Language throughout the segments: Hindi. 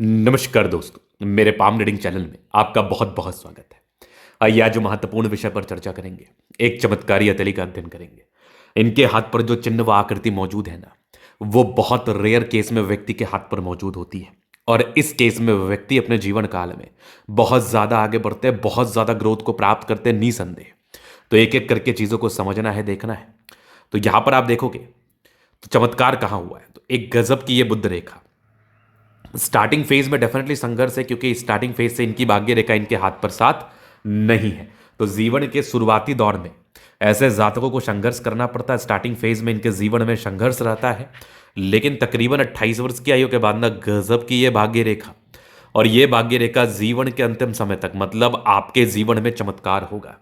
नमस्कार दोस्तों, मेरे पाम रीडिंग चैनल में आपका बहुत बहुत स्वागत है। आइए आज जो महत्वपूर्ण विषय पर चर्चा करेंगे, एक चमत्कारी हथेली का अध्ययन करेंगे। इनके हाथ पर जो चिन्ह व आकृति मौजूद है ना, वो बहुत रेयर केस में व्यक्ति के हाथ पर मौजूद होती है। और इस केस में व्यक्ति अपने जीवन काल में बहुत ज्यादा आगे बढ़ते हैं, बहुत ज्यादा ग्रोथ को प्राप्त करते हैं निसंदेह। तो एक एक करके चीजों को समझना है, देखना है। तो यहां पर आप देखोगे तो चमत्कार कहाँ हुआ है, तो एक गजब की ये बुद्ध रेखा स्टार्टिंग फेज में डेफिनेटली संघर्ष है, क्योंकि स्टार्टिंग फेज से इनकी भाग्य रेखा इनके हाथ पर साथ नहीं है। तो जीवन के शुरुआती दौर में ऐसे जातकों को संघर्ष करना पड़ता है। स्टार्टिंग फेज में इनके जीवन में संघर्ष रहता है, लेकिन तकरीबन 28 वर्ष की आयु के बाद ना गजब की ये भाग्य रेखा, और ये भाग्य रेखा जीवन के अंतिम समय तक, मतलब आपके जीवन में चमत्कार होगा।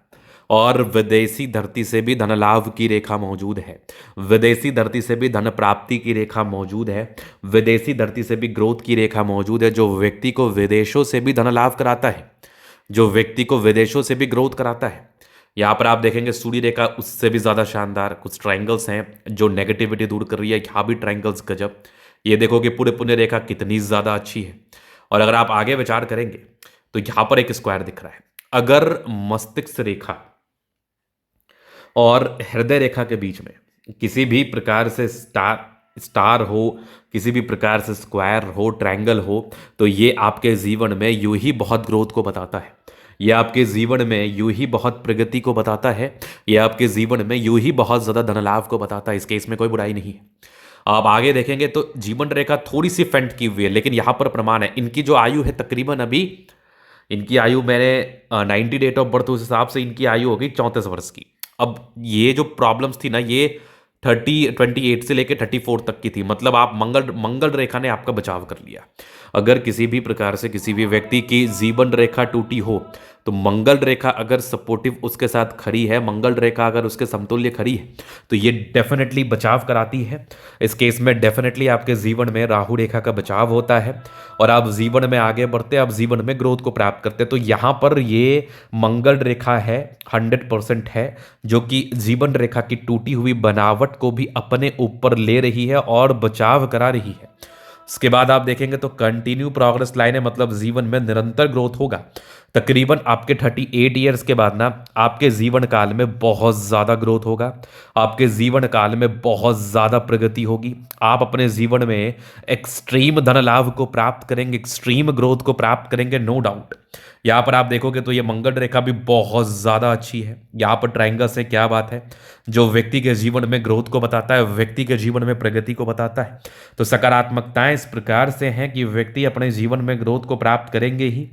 और विदेशी धरती से भी धन लाभ की रेखा मौजूद है, विदेशी धरती से भी धन प्राप्ति की रेखा मौजूद है, विदेशी धरती से भी ग्रोथ की रेखा मौजूद है, जो व्यक्ति को विदेशों से भी धन लाभ कराता है, जो व्यक्ति को विदेशों से भी ग्रोथ कराता है। यहाँ पर आप देखेंगे सूर्य रेखा उससे भी ज्यादा शानदार, कुछ ट्रायंगल्स हैं जो नेगेटिविटी दूर कर रही है। यहाँ भी ट्रायंगल्स गजब। ये देखो कि पूरे पुण्य रेखा कितनी ज्यादा अच्छी है। और अगर आप आगे विचार करेंगे तो यहाँ पर एक स्क्वायर दिख रहा है। अगर मस्तिष्क रेखा और हृदय रेखा के बीच में किसी भी प्रकार से स्टार स्टार हो, किसी भी प्रकार से स्क्वायर हो, ट्रायंगल हो, तो ये आपके जीवन में यूं ही बहुत ग्रोथ को बताता है। ये आपके जीवन में यूं ही बहुत प्रगति को बताता है। ये आपके जीवन में यूं ही बहुत ज्यादा धन लाभ को बताता है। इस केस में कोई बुराई नहीं है। आप आगे देखेंगे तो जीवन रेखा थोड़ी सी फेंट की हुई है, लेकिन यहां पर प्रमाण है। इनकी जो आयु है तकरीबन अभी, इनकी आयु मैंने 90 डेट ऑफ बर्थ, उस हिसाब से इनकी आयु होगी 34 वर्ष की। अब ये जो प्रॉब्लम्स थी ना, ये 28 से लेकर 34 तक की थी। मतलब आप मंगल मंगल रेखा ने आपका बचाव कर लिया। अगर किसी भी प्रकार से किसी भी व्यक्ति की जीवन रेखा टूटी हो, तो मंगल रेखा अगर सपोर्टिव उसके साथ खड़ी है, मंगल रेखा अगर उसके समतुल्य खड़ी है, तो ये डेफिनेटली बचाव कराती है। इस केस में डेफिनेटली आपके जीवन में राहु रेखा का बचाव होता है और आप जीवन में आगे बढ़ते, आप जीवन में ग्रोथ को प्राप्त करते। तो यहां पर ये मंगल रेखा है, 100% है, जो कि जीवन रेखा की टूटी हुई बनावट को भी अपने ऊपर ले रही है और बचाव करा रही है। उसके बाद आप देखेंगे तो कंटिन्यू प्रोग्रेस लाइन है, मतलब जीवन में निरंतर ग्रोथ होगा। तकरीबन आपके 38 ईयर्स के बाद ना आपके जीवन काल में बहुत ज्यादा ग्रोथ होगा, आपके जीवन काल में बहुत ज्यादा प्रगति होगी। आप अपने जीवन में एक्सट्रीम धन लाभ को प्राप्त करेंगे, एक्सट्रीम ग्रोथ को प्राप्त करेंगे, नो डाउट। यहाँ पर आप देखोगे तो ये मंगल रेखा भी बहुत ज्यादा अच्छी है। यहाँ पर ट्रायंगल से क्या बात है, जो व्यक्ति के जीवन में ग्रोथ को बताता है, व्यक्ति के जीवन में प्रगति को बताता है। तो सकारात्मकताएं इस प्रकार से हैं कि व्यक्ति अपने जीवन में ग्रोथ को प्राप्त करेंगे ही।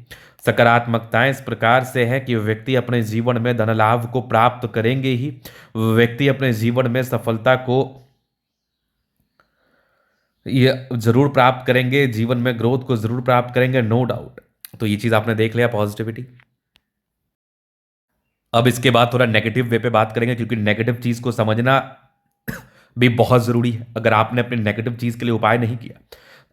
सकारात्मकताएं इस प्रकार से है कि व्यक्ति अपने जीवन में धन लाभ को प्राप्त करेंगे ही। व्यक्ति अपने जीवन में सफलता को ये जरूर प्राप्त करेंगे, जीवन में ग्रोथ को जरूर प्राप्त करेंगे, नो डाउट। तो ये चीज आपने देख लिया, पॉजिटिविटी। अब इसके बाद थोड़ा नेगेटिव वे पे बात करेंगे, क्योंकि नेगेटिव चीज को समझना भी बहुत जरूरी है। अगर आपने अपनी नेगेटिव चीज के लिए उपाय नहीं किया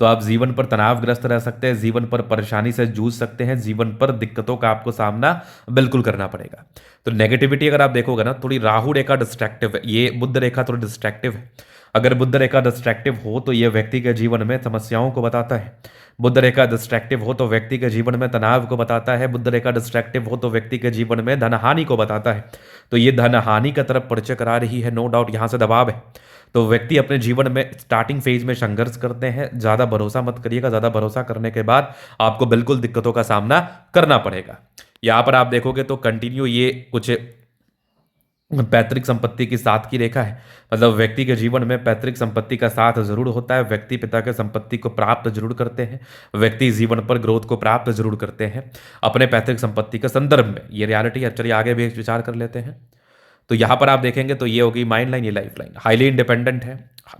तो आप जीवन पर तनावग्रस्त रह सकते हैं, जीवन पर परेशानी से जूझ सकते हैं, जीवन पर दिक्कतों का आपको सामना बिल्कुल करना पड़ेगा। तो नेगेटिविटी अगर आप देखोगे ना, थोड़ी राहु रेखा डिस्ट्रैक्टिव है, ये बुध रेखा थोड़ी डिस्ट्रैक्टिव है। अगर बुध रेखा डिस्ट्रैक्टिव हो तो ये व्यक्ति के जीवन में समस्याओं को बताता है। बुध रेखा डिस्ट्रैक्टिव हो तो व्यक्ति के जीवन में तनाव को बताता है। बुध रेखा डिस्ट्रैक्टिव हो तो व्यक्ति के जीवन में धन हानि को बताता है। तो ये धन हानि की तरफ परिचय करा रही है, नो डाउट। यहां से दबाव है, तो व्यक्ति अपने जीवन में स्टार्टिंग फेज में संघर्ष करते हैं। ज्यादा भरोसा मत करिएगा, ज्यादा भरोसा करने के बाद आपको बिल्कुल दिक्कतों का सामना करना पड़ेगा। यहां पर आप देखोगे तो कंटिन्यू ये कुछ पैतृक संपत्ति की साथ की रेखा है, मतलब व्यक्ति के जीवन में पैतृक संपत्ति का साथ जरूर होता है। व्यक्ति पिता के संपत्ति को प्राप्त जरूर करते हैं, व्यक्ति जीवन पर ग्रोथ को प्राप्त जरूर करते हैं अपने पैतृक संपत्ति के संदर्भ में। ये रियलिटी है। चलिए आगे भी एक विचार कर लेते हैं। तो यहां पर आप देखेंगे तो ये होगी माइंड लाइन, ये लाइफ लाइन। हाईली इंडिपेंडेंट है,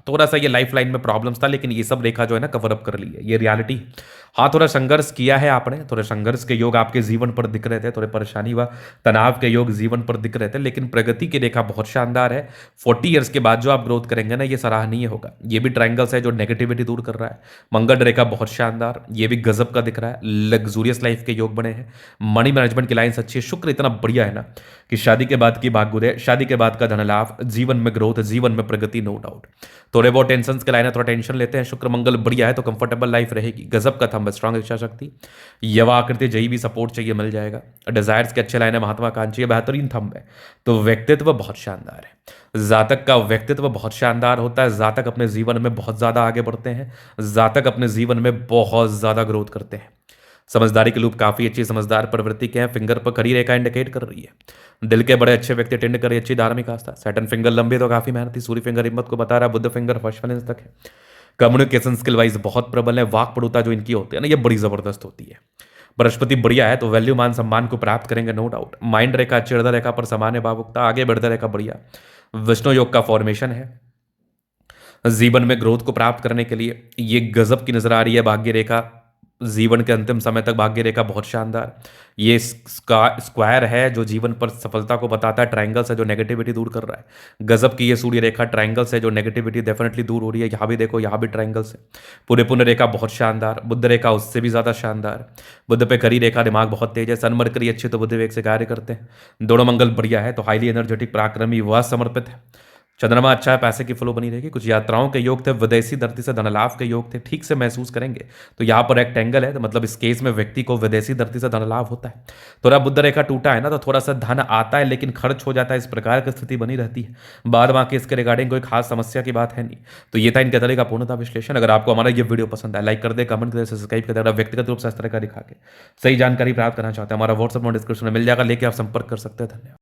थोड़ा सा ये लाइफ लाइन में प्रॉब्लम्स था, लेकिन ये सब रेखा जो है ना कवर अप कर ली है, ये रियलिटी है। हाँ, थोड़ा संघर्ष किया है आपने, थोड़े संघर्ष के योग आपके जीवन पर दिख रहे थे, थोड़े परेशानी व तनाव के योग जीवन पर दिख रहे थे, लेकिन प्रगति की रेखा बहुत शानदार है। 40 ईयर्स के बाद जो आप ग्रोथ करेंगे ना, ये सराहनीय होगा। ये भी ट्रायंगल्स है जो नेगेटिविटी दूर कर रहा है। मंगल रेखा बहुत शानदार, ये भी गजब का दिख रहा है। लग्जूरियस लाइफ के योग बने हैं, मनी मैनेजमेंट की लाइन्स अच्छी है। शुक्र इतना बढ़िया है ना कि शादी के बाद की भाग्योदय, शादी के बाद का धन लाभ, जीवन में ग्रोथ, जीवन में प्रगति, नो डाउट। थोड़े बहुत टेंशन के लाइन है, थोड़ा टेंशन लेते हैं। शुक्र मंगल बढ़िया है तो कंफर्टेबल लाइफ रहेगी। गजब का था थंब स्ट्रांग इच्छा शक्ति, यवा आकृति जही भी सपोर्ट चाहिए मिल जाएगा। डिजायर्स के अच्छे लाइन है, महत्वाकांक्षी है, बेहतरीन थंब है। तो व्यक्तित्व बहुत शानदार है। जातक का व्यक्तित्व बहुत शानदार होता है। जातक अपने जीवन में बहुत ज्यादा आगे बढ़ते हैं। जातक अपने जीवन में बहुत ज्यादा ग्रोथ करते हैं। समझदारी के लूप काफी अच्छी समझदार प्रवृत्ति के हैं। फिंगर पर खड़ी रेखा इंडिकेट कर रही है। दिल के बड़े अच्छे व्यक्ति टेंड करे अच्छी धार्मिक आस्था। सैटर्न फिंगर लंबी तो काफी मेहनती। सूर्य फिंगर हिम्मत को बता रहा है। बुद्ध फिंगर फर्स्ट वाले तक है। कम्युनिकेशन स्किल वाइज बहुत प्रबल है। वाक पड़ुता जो इनकी होती है ना, ये बड़ी जबरदस्त होती है। बृहस्पति बढ़िया है तो वैल्यू मान सम्मान को प्राप्त करेंगे, नो डाउट। माइंड रेखा अच्छी, हृदय रेखा पर सामान्य भावुकता, आगे बढ़ते रेखा बढ़िया। विष्णु योग का फॉर्मेशन है। जीवन में ग्रोथ को प्राप्त करने के लिए ये गजब की नजर आ रही है भाग्य रेखा। जीवन के अंतिम समय तक भाग्य रेखा बहुत शानदार। ये स्क्वायर है जो जीवन पर सफलता को बताता है। ट्रायंगल से जो नेगेटिविटी दूर कर रहा है। गजब की ये सूर्य रेखा ट्रायंगल से जो नेगेटिविटी डेफिनेटली दूर हो रही है। यहां भी देखो, यहां भी ट्रायंगल से पूरे पुण्य रेखा बहुत शानदार। बुद्ध रेखा उससे भी ज्यादा शानदार। बुद्ध पे करी रेखा, दिमाग बहुत तेज है। सन मरकरी अच्छे तो बुद्ध वेग से कार्य करते हैं। दोनों मंगल बढ़िया है तो हाईली एनर्जेटिक, पराक्रमी, व समर्पित है। चंद्रमा अच्छा है, पैसे की फ्लो बनी रहेगी। कुछ यात्राओं के योग थे, विदेशी धरती से धन लाभ के योग थे, ठीक से महसूस करेंगे। तो यहाँ पर रेक्टेंगल है तो मतलब इस केस में व्यक्ति को विदेशी धरती से धन लाभ होता है। थोड़ा बुद्ध रेखा टूटा है ना, तो थोड़ा सा धन आता है लेकिन खर्च हो जाता है। इस प्रकार की स्थिति बनी रहती है। बाद बाकी इसके रिगार्डिंग कोई खास समस्या की बात है नहीं। तो ये था इनके तरह का पूर्णता विश्लेषण। अगर आपको हमारा ये वीडियो पसंद है, लाइक कर दे, कमेंट कर दे, सब्सक्राइब कर दे। अगर व्यक्तिगत रूप से इस तरह का दिखा के सही जानकारी प्राप्त करना चाहते हैं, हमारा व्हाट्सअप डिस्क्रिप्शन में मिल जाएगा, लेके आप संपर्क कर सकते हैं। धन्यवाद।